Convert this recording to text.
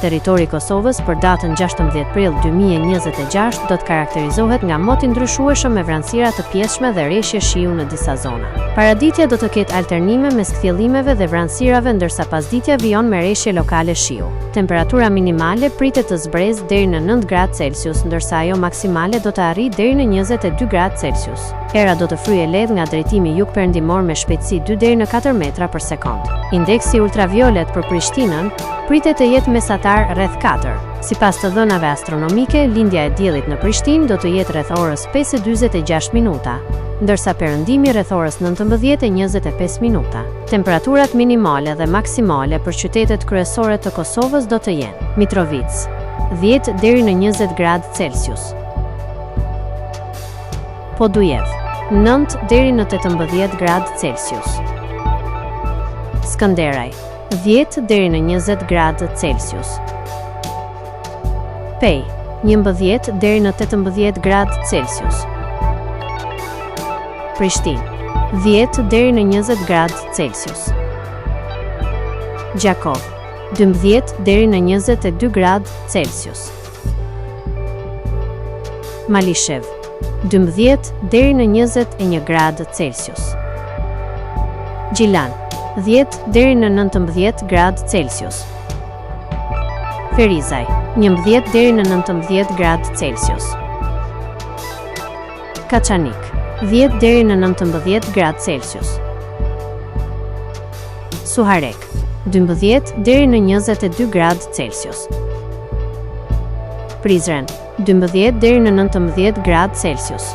Territori i Kosovës për datën 16 prill 2026 do të karakterizohet nga moti ndryshueshëm me vranësira të pjeshme dhe reshje shiu në disa zona. Paraditja do të ketë alternime mes kthjellimeve dhe vranësirave, ndërsa pasditja vijon me reshje lokale shiu. Temperatura minimale pritet të zbresë deri në 9 gradë Celsius, ndërsa ajo maksimale do të arrijë deri në 22 gradë Celsius. Era do të fryejë lehtë nga drejtimi jug-perëndimor me shpejtësi 2 deri në 4 metra për sekond. Indeksi ultraviolet për Prishtinën pritet të jetë mesatar rreth 4. Sipas të dhënave astronomike, lindja e diellit në Prishtinë do të jetë rreth orës 5:46 minuta, ndërsa perëndimi rreth orës 19:25 minuta. Temperaturat minimale dhe maksimale për qytetet kryesore të Kosovës do të jenë: Mitrovica 10 deri në 20 gradë Celsius, Podujev 9 deri në 18 gradë Celsius, Skënderaj 10 deri në 20 gradë Celsius, Pej 11 deri në 18 gradë Celsius, Prishtinë 10 deri në 20 gradë Celsius, Gjakov 12 deri në 22 gradë Celsius, Malishev 12 deri në 21 gradë Celsius, Gjilan 10 deri në 19 gradë Celsius, Ferizaj 11 deri në 19 gradë Celsius, Kaçanik 10 deri në 19 gradë Celsius, Suharek 12 deri në 22 gradë Celsius, Prizren 12 deri në 19 gradë Celsius,